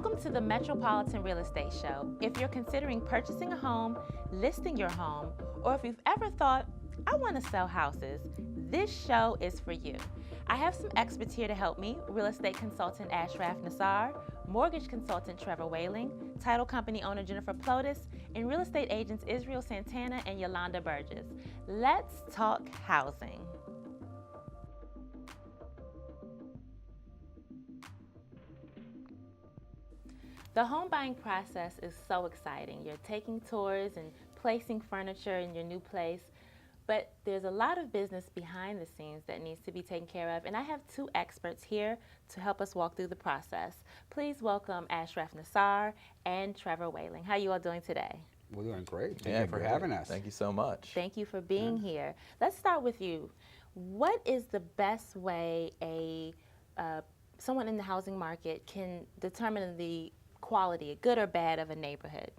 Welcome to the Metropolitan Real Estate Show. If you're considering purchasing a home, listing your home, or if you've ever thought, I want to sell houses, this show is for you. I have some experts here to help me: real estate consultant Ashraf Nassar, mortgage consultant Trevor Waling, title company owner Jennifer Ploutis, and real estate agents Santana and Yolanda Burgess. Let's talk housing. The home buying process is so exciting. You're taking tours and placing furniture in your new place, but there's a lot of business behind the scenes that needs to be taken care of, and I have two experts here to help us walk through the process. Please welcome Ashraf Nassar and Trevor Waling. How are you all doing today? We're doing great. Thank you for having us. Thank you so much. Thank you for being here. Let's start with you. What is the best way someone in the housing market can determine the quality, good or bad, of a neighborhood?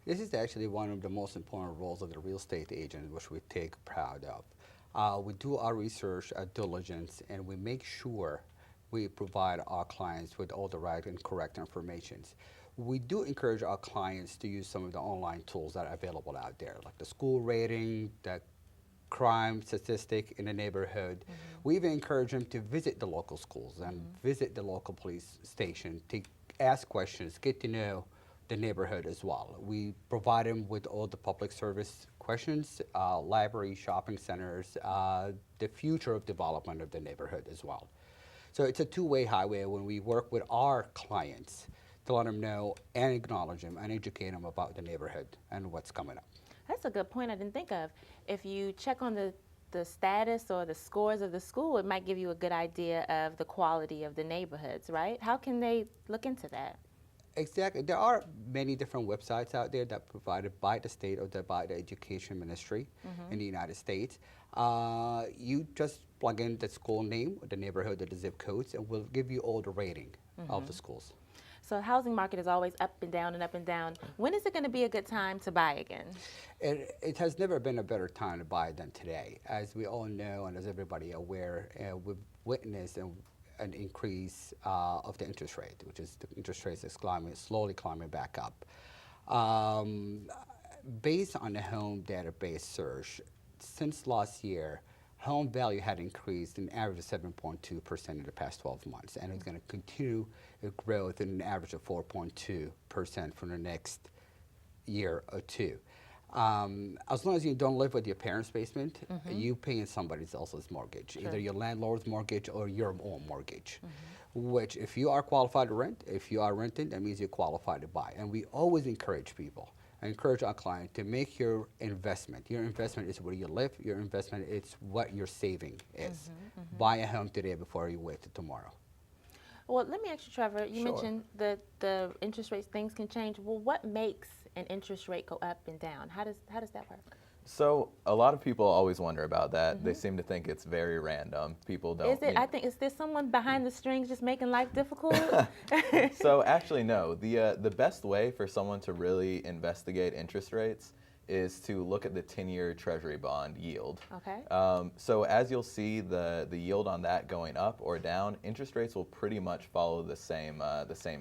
This is actually one of the most important roles of the real estate agent, which we take pride of. We do our research, our diligence, and we make sure we provide our clients with all the right and correct information. We do encourage our clients to use some of the online tools that are available out there, like the school rating, the crime statistic in the neighborhood. We even encourage them to visit the local schools and visit the local police station to ask questions, get to know the neighborhood as well. We provide them with all the public service questions, library, shopping centers, the future of development of the neighborhood as well. So it's a two-way highway when we work with our clients to let them know and acknowledge them and educate them about the neighborhood and what's coming up. That's a good point I didn't think of. If you check on the status or the scores of the school, it might give you a good idea of the quality of the neighborhoods, right? How can they look into that? Exactly. There are many different websites out there that are provided by the state or by the education ministry in the United States. You just plug in the school name, the neighborhood, the zip codes, and we'll give you all the rating of the schools. So the housing market is always up and down and up and down. When is it going to be a good time to buy again? It has never been a better time to buy than today. As we all know and as everybody aware, we've witnessed an increase of the interest rate, which is the interest rates is slowly climbing back up. Based on the home database search, since last year, home value had increased an average of 7.2% in the past 12 months, and it's going to continue growth at an average of 4.2% for the next year or two. As long as you don't live with your parents' basement, you pay in somebody else's mortgage, either your landlord's mortgage or your own mortgage, which if you are qualified to rent, if you are renting, that means you're qualified to buy. And we always encourage people, encourage our client to make your investment. Your investment is where you live. Your investment is what your saving is. Buy a home today before you wait till tomorrow. Well, let me ask you, Trevor, you mentioned that the interest rates, things can change. Well, what makes an interest rate go up and down? How does that work? So a lot of people always wonder about that. They seem to think it's very random. People don't. Is it? I think, is there someone behind the strings just making life difficult? So actually, no. The best way for someone to really investigate interest rates is to look at the 10-year Treasury bond yield. Okay. So as you'll see, the yield on that going up or down, interest rates will pretty much follow the same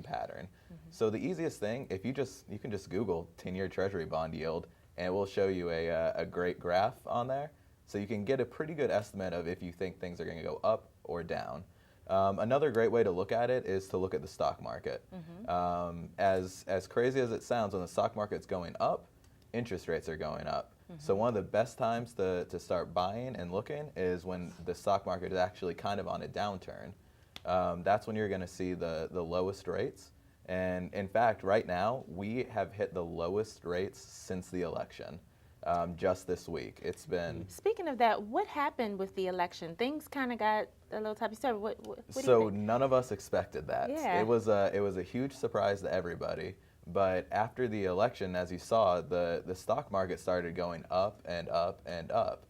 pattern. So the easiest thing, if you can just Google 10-year Treasury bond yield, and it will show you a great graph on there. So you can get a pretty good estimate of if you think things are going to go up or down. Another great way to look at it is to look at the stock market. As crazy as it sounds, when the stock market's going up, interest rates are going up. So one of the best times to start buying and looking is when the stock market is actually kind of on a downturn. That's when you're going to see the lowest rates. And in fact, right now, we have hit the lowest rates since the election, just this week. It's been... Speaking of that, what happened with the election? Things kind of got a little topsy-turvy. What do you think? None of us expected that. Yeah. It was a huge surprise to everybody. But after the election, as you saw, the stock market started going up and up and up.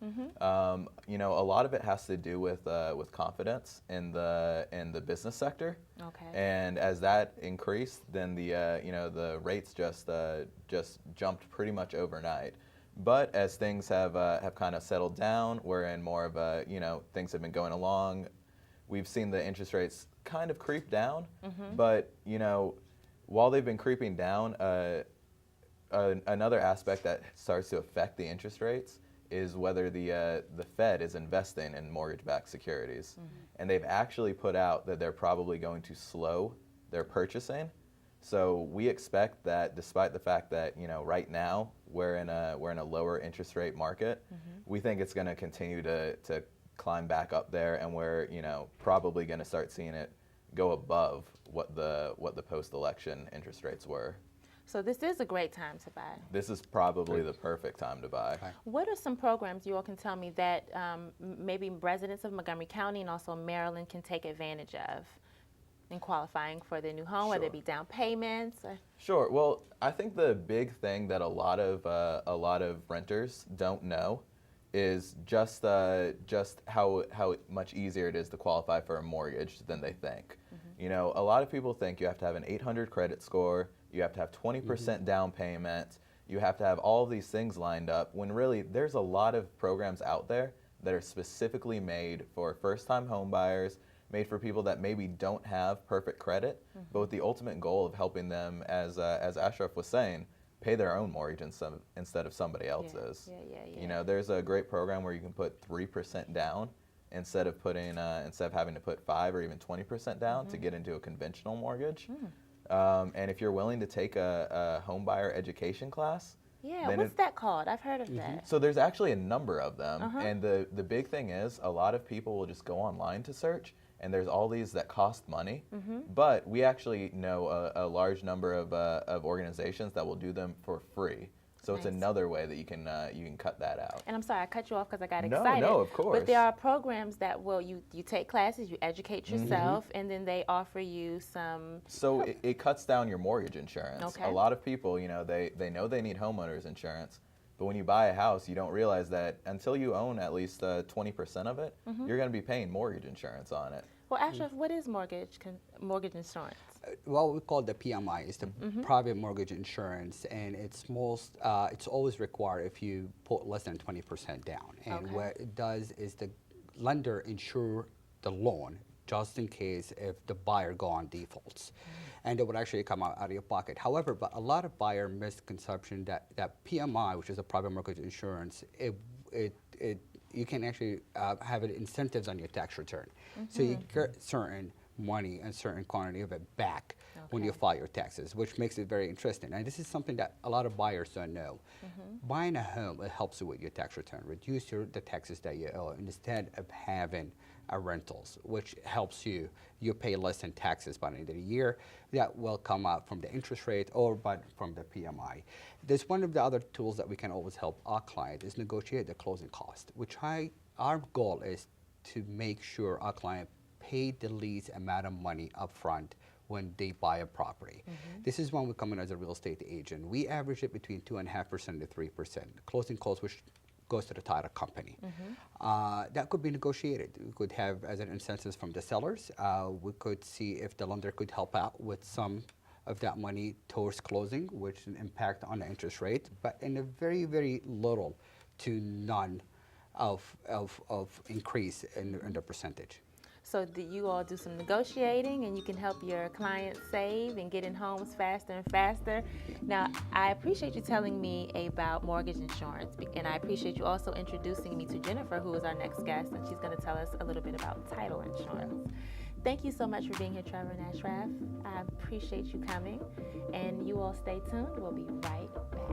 You know, a lot of it has to do with confidence in the business sector. Okay. And as that increased, then the rates just jumped pretty much overnight. But as things have kind of settled down, we're in more of a, things have been going along. We've seen the interest rates kind of creep down, but while they've been creeping down, another aspect that starts to affect the interest rates is whether the Fed is investing in mortgage-backed securities. And they've actually put out that they're probably going to slow their purchasing. So we expect that, despite the fact that, you know, right now we're in a lower interest rate market, we think it's going to continue to climb back up there, and we're, you know, probably going to start seeing it go above what the post-election interest rates were. So this is a great time to buy. This is probably the perfect time to buy. Okay. What are some programs you all can tell me that maybe residents of Montgomery County and also Maryland can take advantage of in qualifying for their new home, whether it be down payments? Sure. Well, I think the big thing that a lot of renters don't know is just how much easier it is to qualify for a mortgage than they think. You know, a lot of people think you have to have an 800 credit score, you have to have 20% down payment, you have to have all of these things lined up, when really there's a lot of programs out there that are specifically made for first-time home buyers, made for people that maybe don't have perfect credit, but with the ultimate goal of helping them, as Ashraf was saying, pay their own mortgage instead of somebody else's. You know, there's a great program where you can put 3% down instead of having to put 5 or even 20% down to get into a conventional mortgage. And if you're willing to take a home buyer education class, what's that called? I've heard of that. so there's actually a number of them, and the big thing is a lot of people will just go online to search, and there's all these that cost money, but we actually know a large number of organizations that will do them for free. So it's another way that you can cut that out. And I'm sorry, I cut you off because I got excited. No, of course. But there are programs that will, you take classes, you educate yourself, and then they offer you some... So it cuts down your mortgage insurance. Okay. A lot of people, you know, they know they need homeowners insurance, but when you buy a house, you don't realize that until you own at least 20% of it, you're going to be paying mortgage insurance on it. Well, Ashraf, what is mortgage insurance? Well, we call it the PMI. It's the private mortgage insurance, and it's always required if you put less than 20% down. And what it does is the lender insure the loan just in case if the buyer go on defaults. And it would actually come out of your pocket. However, but a lot of buyer misconception that PMI, which is a private mortgage insurance, you can actually have it incentives on your tax return. So you get certain money and certain quantity of it back when you file your taxes, which makes it very interesting. And this is something that a lot of buyers don't know. Buying a home, it helps you with your tax return, reduce the taxes that you owe instead of having rentals, which helps you pay less in taxes by the end of the year. That will come out from the interest rate or from the PMI. There's one of the other tools that we can always help our client is negotiate the closing cost, which our goal is to make sure our client pay the least amount of money up front when they buy a property. This is when we come in as a real estate agent. We average it between 2.5% to 3%. Closing costs, which goes to the title company. That could be negotiated. We could have as an incentive from the sellers. We could see if the lender could help out with some of that money towards closing, which is an impact on the interest rate, but in a very, very little to none of increase in the percentage. So do you all do some negotiating and you can help your clients save and get in homes faster and faster? Now, I appreciate you telling me about mortgage insurance, and I appreciate you also introducing me to Jennifer, who is our next guest, and she's going to tell us a little bit about title insurance. Thank you so much for being here, Trevor and Ashraf. I appreciate you coming, and you all stay tuned. We'll be right back.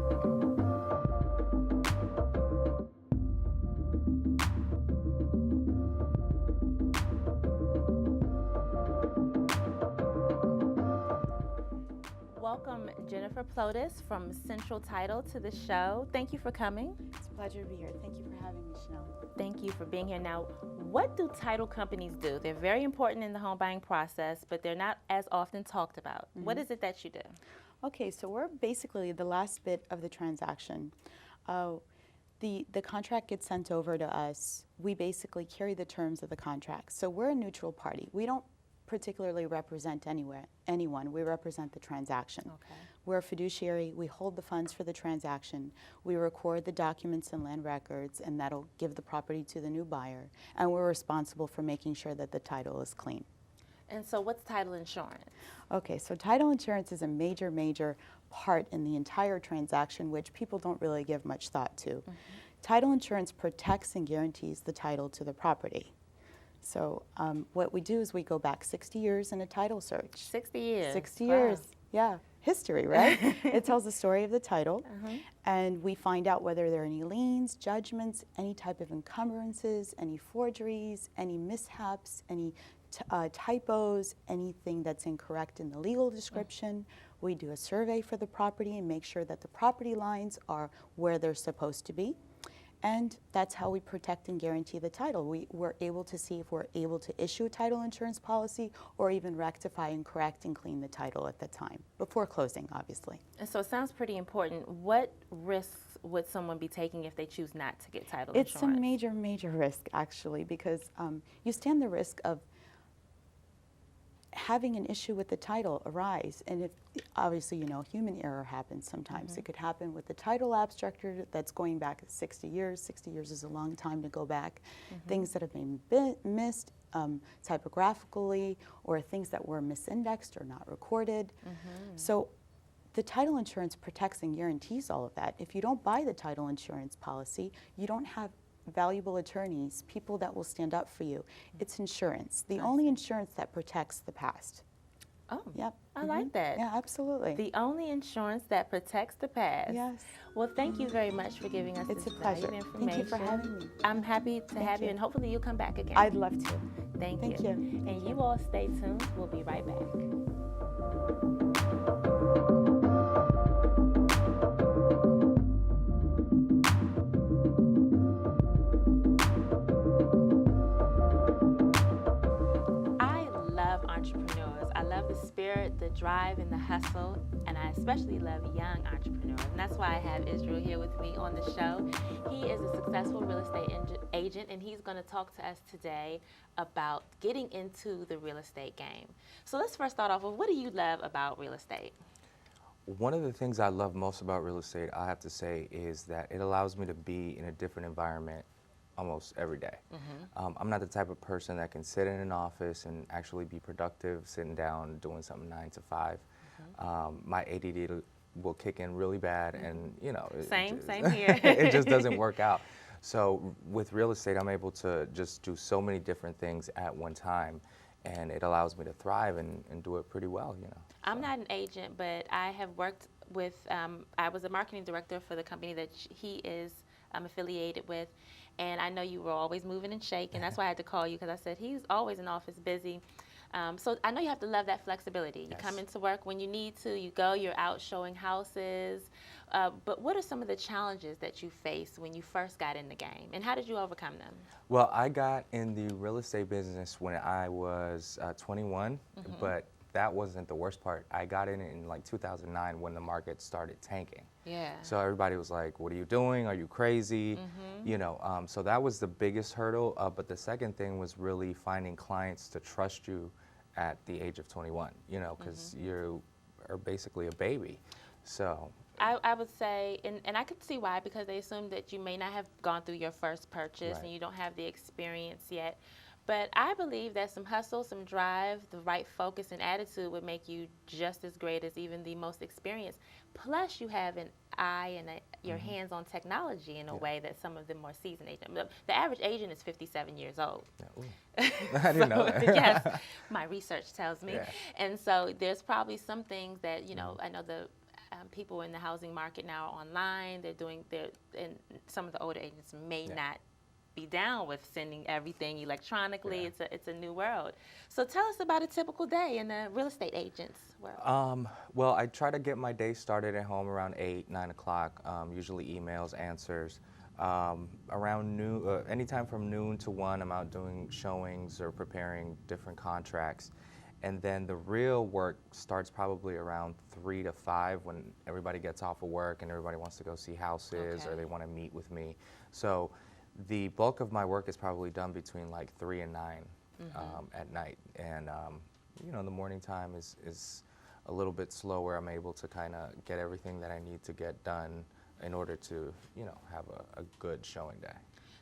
Welcome Jennifer Ploutis from Central Title to the show. Thank you for coming. It's a pleasure to be here. Thank you for having me, Chanel. Thank you for being here. Now, what do title companies do? They're very important in the home buying process, but they're not as often talked about. What is it that you do? Okay, so we're basically the last bit of the transaction. The contract gets sent over to us. We basically carry the terms of the contract. So we're a neutral party. We don't particularly represent anyone. We represent the transaction. Okay. We're a fiduciary. We hold the funds for the transaction. We record the documents and land records, and that'll give the property to the new buyer. And we're responsible for making sure that the title is clean. And so what's title insurance? Okay, so title insurance is a major, major part in the entire transaction, which people don't really give much thought to. Title insurance protects and guarantees the title to the property. So what we do is we go back 60 years in a title search. 60 years. 60 Wow. years, yeah. History, right? It tells the story of the title, and we find out whether there are any liens, judgments, any type of encumbrances, any forgeries, any mishaps, any typos, anything that's incorrect in the legal description. We do a survey for the property and make sure that the property lines are where they're supposed to be. And that's how we protect and guarantee the title. We're able to see if we're able to issue a title insurance policy or even rectify and correct and clean the title at the time, before closing, obviously. And so it sounds pretty important. What risks would someone be taking if they choose not to get title It's insurance? a major, major risk, actually, because you stand the risk of having an issue with the title arise, and if obviously, you know, human error happens sometimes. It could happen with the title abstractor that's going back 60 years. 60 years is a long time to go back. Things that have been missed typographically, or things that were misindexed or not recorded. So the title insurance protects and guarantees all of that. If you don't buy the title insurance policy, you don't have valuable attorneys, people that will stand up for you. It's insurance, the only insurance that protects the past. Oh, Yep. I like that. Yeah, absolutely. The only insurance that protects the past. Yes. Well, thank you very much for giving us It's this a pleasure. valuable information. Thank you for having me. I'm happy to have you, you. and hopefully you'll come back again. I'd love to. Thank Thank you. you. And Thank you you. all stay tuned. We'll be right back. I love entrepreneurs. I love the spirit, the drive, and the hustle, and I especially love young entrepreneurs. And that's why I have Israel here with me on the show. He is a successful real estate agent, and he's going to talk to us today about getting into the real estate game. So let's first start off with, what do you love about real estate? One of the things I love most about real estate, I have to say, is that it allows me to be in a different environment almost every day. I'm not the type of person that can sit in an office and actually be productive, sitting down, doing something 9 to 5. My ADD will kick in really bad, and you know, Same here. it just doesn't work out. So with real estate, I'm able to just do so many different things at one time, and it allows me to thrive and do it pretty well, you know. I'm not an agent, but I have worked with, I was a marketing director for the company that he is affiliated with, and I know you were always moving and shaking. That's why I had to call you, because I said he's always in office busy. So I know you have to love that flexibility. You come into work when you need to, you go, you're out showing houses. But what are some of the challenges that you faced when you first got in the game, and how did you overcome them? Well, I got in the real estate business when I was 21, but that wasn't the worst part. I got in like 2009 when the market started tanking. Yeah. So everybody was like, what are you doing? Are you crazy? You know, so that was the biggest hurdle. But the second thing was really finding clients to trust you at the age of 21, you know, because you are basically a baby. So I would say, and I could see why, because they assume that you may not have gone through your first purchase and you don't have the experience yet. But I believe that some hustle, some drive, the right focus and attitude would make you just as great as even the most experienced. Plus, you have an eye and your hands on technology in a way that some of the more seasoned agents. The average agent is 57 years old. I didn't know that. Yes, my research tells me. Yeah. And so there's probably some things that, you know, I know the people in the housing market now are online. And some of the older agents may not be down with sending everything electronically. It's a new world. So tell us about a typical day in the real estate agent's world. Well, I try to get my day started at home around 8, 9 o'clock, usually emails, answers. Around noon, anytime from noon to 1, I'm out doing showings or preparing different contracts. And then the real work starts probably around 3 to 5 when everybody gets off of work and everybody wants to go see houses or they want to meet with me. So the bulk of my work is probably done between like 3 and 9 at night. And, you know, the morning time is a little bit slower. I'm able to kind of get everything that I need to get done in order to, you know, have a good showing day.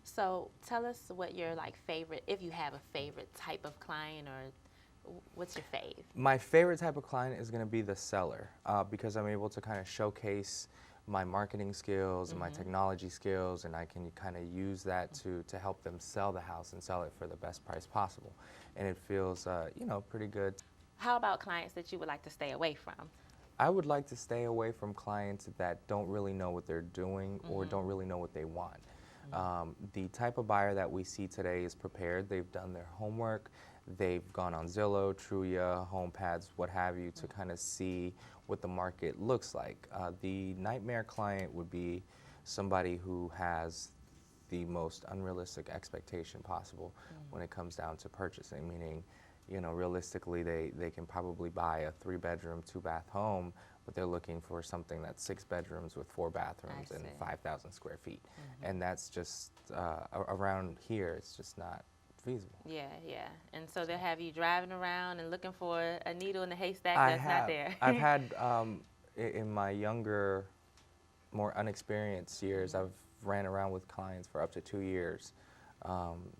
So tell us what your favorite, if you have a favorite type of client, or what's your fave? My favorite type of client is going to be the seller because I'm able to kind of showcase my marketing skills and my technology skills, and I can kind of use that to help them sell the house and sell it for the best price possible. And it feels, you know, pretty good. How about clients that you would like to stay away from? I would like to stay away from clients that don't really know what they're doing or don't really know what they want. The type of buyer that we see today is prepared. They've done their homework. They've gone on Zillow, Trulia, HomePads, what have you, to kind of see what the market looks like. The nightmare client would be somebody who has the most unrealistic expectation possible when it comes down to purchasing, meaning, you know, realistically they can probably buy a 3-bedroom, 2-bath home, but they're looking for something that's 6 bedrooms with 4 bathrooms and 5,000 square feet. And that's just, around here, it's just not feasible. Yeah, yeah. And so they'll have you driving around and looking for a needle in the haystack that's not there. I've had, in my younger, more unexperienced years, I've ran around with clients for up to 2 years,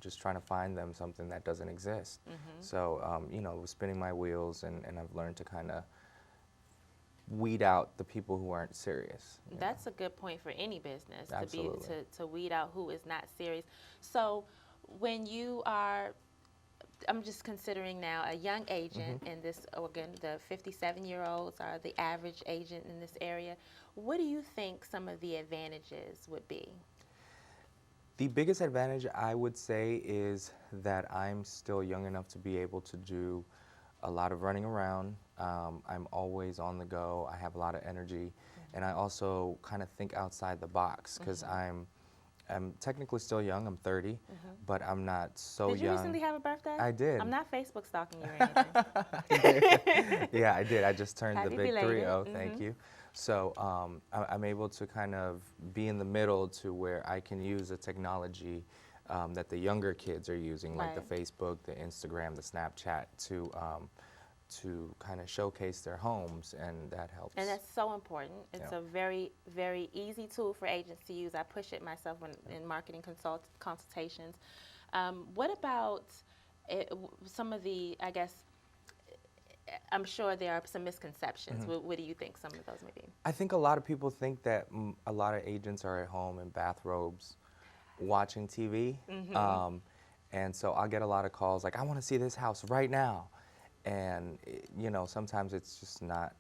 just trying to find them something that doesn't exist. So, you know, spinning my wheels, and I've learned to kind of weed out the people who aren't serious. That's a good point for any business, Absolutely. to weed out who is not serious. So when you are, I'm just considering now a young agent in this, again, the 57-year-olds are the average agent in this area. What do you think some of the advantages would be? The biggest advantage, I would say, is that I'm still young enough to be able to do a lot of running around. I'm always on the go. I have a lot of energy. And I also kind of think outside the box because I'm technically still young. I'm 30, but I'm not so young. Did you recently have a birthday? I did. I'm not Facebook stalking you or anything. Yeah, I did. I just turned Happy the big belated. 3-0. Thank you. So I'm able to kind of be in the middle to where I can use the technology that the younger kids are using, like the Facebook, the Instagram, the Snapchat, to kind of showcase their homes, and that helps. And that's so important. It's a very, very easy tool for agents to use. I push it myself in marketing consultations. What about some of the, I guess, I'm sure there are some misconceptions. What do you think some of those may be? I think a lot of people think that a lot of agents are at home in bathrobes watching TV. And so I'll get a lot of calls like, I want to see this house right now. And, you know, sometimes it's just not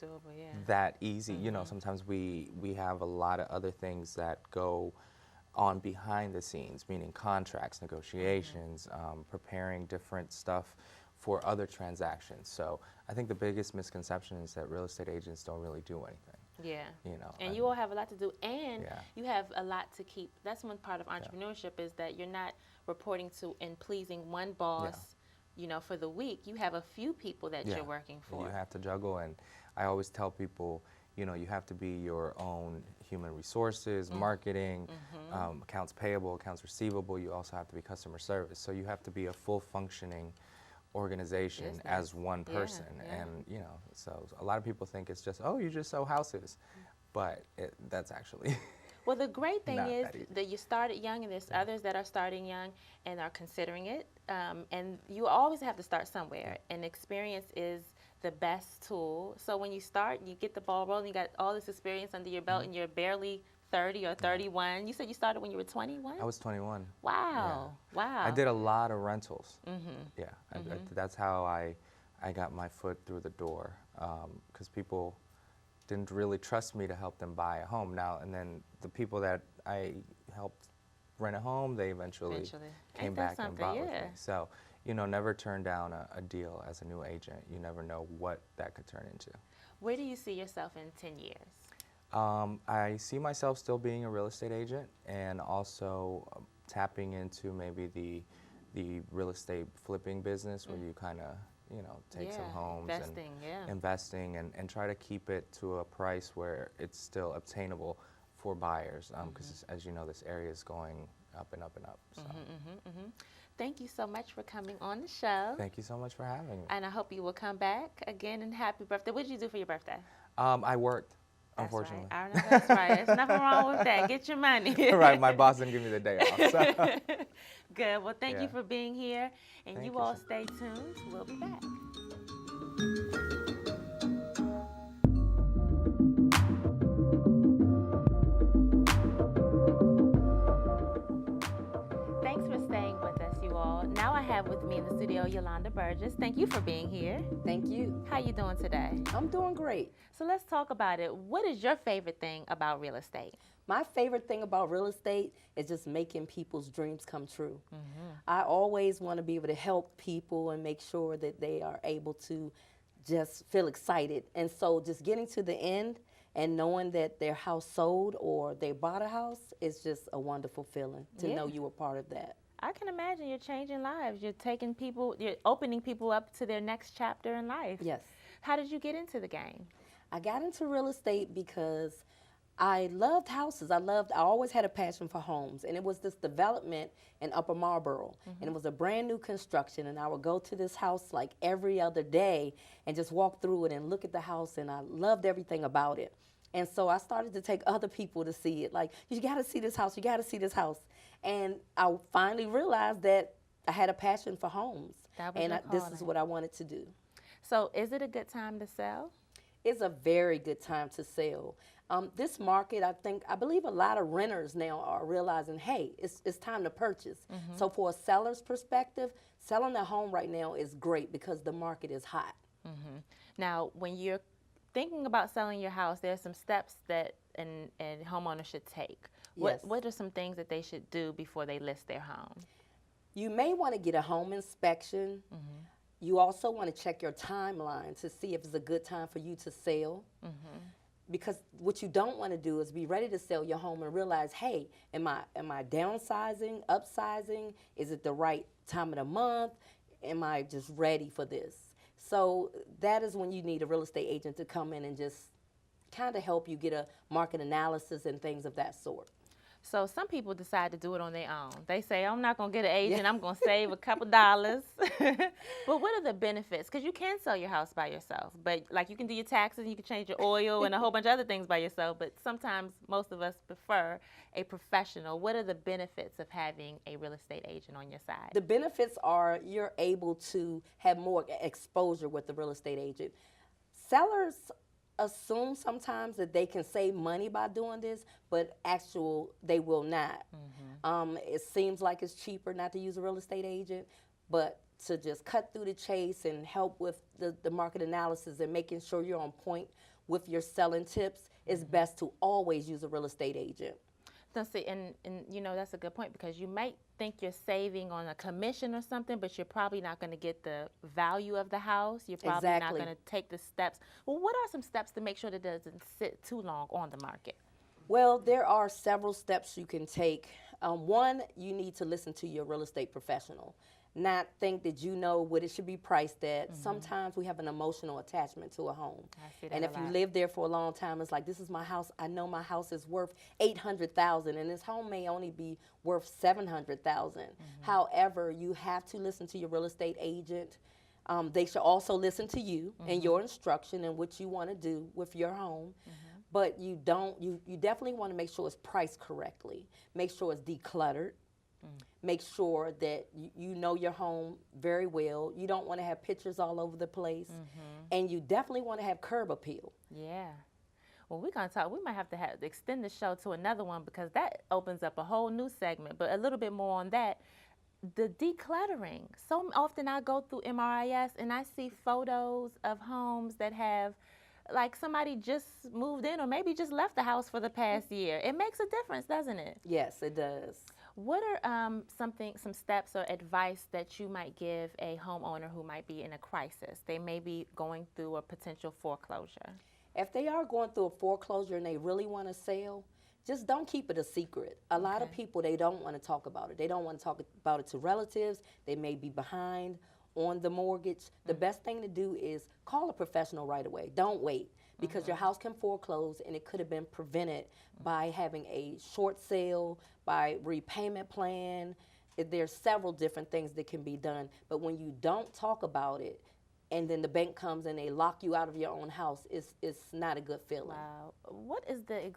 doable, that easy. You know, sometimes we have a lot of other things that go on behind the scenes, meaning contracts, negotiations, preparing different stuff for other transactions. So I think the biggest misconception is that real estate agents don't really do anything. Yeah. You know, and you all have a lot to do, and Yeah. you have a lot to keep. That's one part of entrepreneurship is that you're not reporting to and pleasing one boss, you know, for the week. You have a few people that you're working for. You have to juggle, and I always tell people, you know, you have to be your own human resources, marketing, accounts payable, accounts receivable. You also have to be customer service. So you have to be a full functioning organization as one person. And, you know, so a lot of people think it's just, oh, you just sell houses. But that's actually Well, the great thing not is that easy. that you started young, and there's others that are starting young and are considering it. And you always have to start somewhere, and experience is the best tool. So when you start, you get the ball rolling, you got all this experience under your belt, and you're barely 30 or 31. You said you started when you were 21? I was 21. Wow. Wow. I did a lot of rentals. Yeah, that's how I got my foot through the door, because people didn't really trust me to help them buy a home. Now and then, the people that I helped rent a home, they eventually came back and bought with me. So, you know, never turn down a deal as a new agent. You never know what that could turn into. Where do you see yourself in 10 years? I see myself still being a real estate agent, and also tapping into maybe the real estate flipping business, where you kind of, you know, take some homes investing and try to keep it to a price where it's still obtainable for buyers, because as you know, this area is going up and up and up. So. Thank you so much for coming on the show. Thank you so much for having me. And I hope you will come back again, and happy birthday. What did you do for your birthday? I worked. unfortunately. Right. I know that's right. There's nothing wrong with that. Get your money. Right, my boss didn't give me the day off. So. Good. Well, thank you Yeah. for being here. And Thank you you, all sir. stay tuned. We'll be back. Thanks for staying with us, you all. Now I have with me in the studio Yolanda Burgess. Thank you for being here. Thank you. How you doing today? I'm doing great. So let's talk about it. What is your favorite thing about real estate? My favorite thing about real estate is just making people's dreams come true. I always want to be able to help people and make sure that they are able to just feel excited. And so just getting to the end and knowing that their house sold or they bought a house is just a wonderful feeling to know you were part of that. I can imagine you're changing lives. You're opening people up to their next chapter in life. Yes. How did you get into the game? I got into real estate because I loved houses. I always had a passion for homes. And it was this development in Upper Marlboro. And it was a brand new construction. And I would go to this house like every other day and just walk through it and look at the house. And I loved everything about it. And so I started to take other people to see it. Like, you got to see this house. You got to see this house. And I finally realized that I had a passion for homes. That was and your this is calling. what I wanted to do. So is it a good time to sell? It's a very good time to sell. This market, I believe a lot of renters now are realizing, hey, it's time to purchase. So for a seller's perspective, selling a home right now is great because the market is hot. Now, when you're thinking about selling your house, there are some steps that a homeowner should take. Yes. What are some things that they should do before they list their home? You may want to get a home inspection. You also want to check your timeline to see if it's a good time for you to sell. Because what you don't want to do is be ready to sell your home and realize, hey, am I downsizing, upsizing? Is it the right time of the month? Am I just ready for this? So that is when you need a real estate agent to come in and just kind of help you get a market analysis and things of that sort. So some people decide to do it on their own. They say, I'm not going to get an agent. I'm going to save a couple dollars. But what are the benefits? Because you can sell your house by yourself. But like you can do your taxes, you can change your oil and a whole bunch of other things by yourself. But sometimes most of us prefer a professional. What are the benefits of having a real estate agent on your side? The benefits are you're able to have more exposure with the real estate agent. Sellers assume sometimes that they can save money by doing this, but they will not. It seems like it's cheaper not to use a real estate agent, but to just cut through the chase and help with the market analysis and making sure you're on point with your selling tips, it's best to always use a real estate agent. See, and you know, that's a good point because you might think you're saving on a commission or something, but you're probably not going to get the value of the house. You're probably not going to take the steps. Well, what are some steps to make sure that it doesn't sit too long on the market? Well, there are several steps you can take. One, you need to listen to your real estate professional. Not think that you know what it should be priced at. Sometimes we have an emotional attachment to a home. I see that And a if you lot. live there for a long time, it's like, this is my house. I know my house is worth $800,000 and this home may only be worth $700,000. However, you have to listen to your real estate agent. They should also listen to you and your instruction and what you want to do with your home. But you definitely want to make sure it's priced correctly. Make sure it's decluttered. Make sure that you know your home very well. You don't want to have pictures all over the place. And you definitely want to have curb appeal. Yeah. Well, we're going to talk. We might have to extend the show to another one because that opens up a whole new segment. But a little bit more on that. The decluttering. So often I go through MRIS and I see photos of homes that have, like somebody just moved in or maybe just left the house for the past year. It makes a difference, doesn't it? Yes, it does. What are some steps or advice that you might give a homeowner who might be in a crisis? They may be going through a potential foreclosure. If they are going through a foreclosure and they really want to sell, just don't keep it a secret. A lot of people, they don't want to talk about it. They don't want to talk about it to relatives. They may be behind on the mortgage. The best thing to do is call a professional right away. Don't wait because your house can foreclose and it could have been prevented by having a short sale, by repayment plan. There's several different things that can be done. But when you don't talk about it, and then the bank comes and they lock you out of your own house, it's not a good feeling. Wow. What is the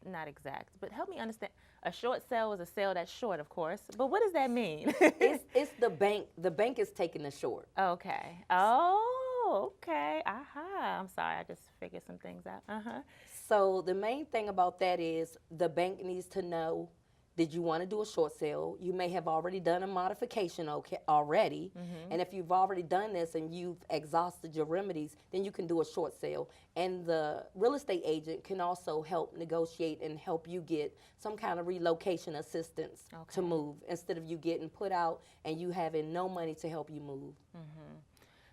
not exact, but help me understand. A short sale is a sale that's short, of course, but what does that mean? It's the bank. The bank is taking the short. Okay. Oh, okay. Aha. I'm sorry. I just figured some things out. Uh-huh. So the main thing about that is the bank needs to know, did you want to do a short sale? You may have already done a modification already. And if you've already done this and you've exhausted your remedies, then you can do a short sale. And the real estate agent can also help negotiate and help you get some kind of relocation assistance to move, instead of you getting put out and you having no money to help you move.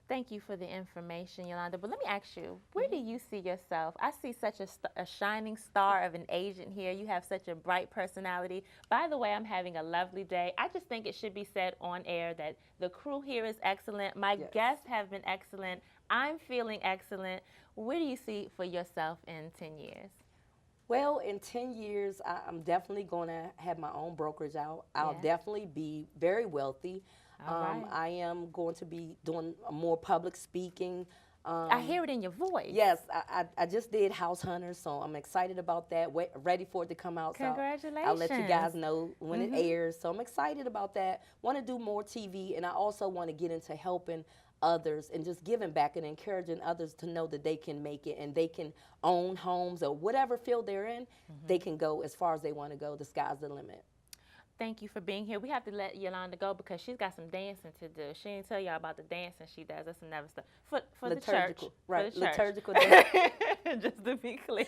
Thank you for the information, Yolanda. But let me ask you, where do you see yourself? I see such a shining star of an agent here. You have such a bright personality. By the way, I'm having a lovely day. I just think it should be said on air that the crew here is excellent. My guests have been excellent. I'm feeling excellent. Where do you see for yourself in 10 years? Well, in 10 years, I'm definitely going to have my own brokerage out. I'll definitely be very wealthy. I am going to be doing more public speaking. I hear it in your voice. Yes, I just did House Hunters, so I'm excited about that. Ready for it to come out. Congratulations. So I'll let you guys know when it airs. So I'm excited about that. Want to do more TV, and I also want to get into helping others and just giving back and encouraging others to know that they can make it and they can own homes or whatever field they're in. They can go as far as they want to go. The sky's the limit. Thank you for being here. We have to let Yolanda go because she's got some dancing to do. She didn't tell y'all about the dancing she does. That's another stuff. For the church. Right, For the church. liturgical dance. Just to be clear.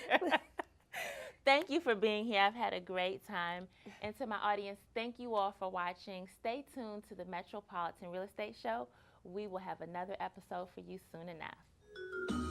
Thank you for being here. I've had a great time. And to my audience, thank you all for watching. Stay tuned to the Metropolitan Real Estate Show. We will have another episode for you soon enough.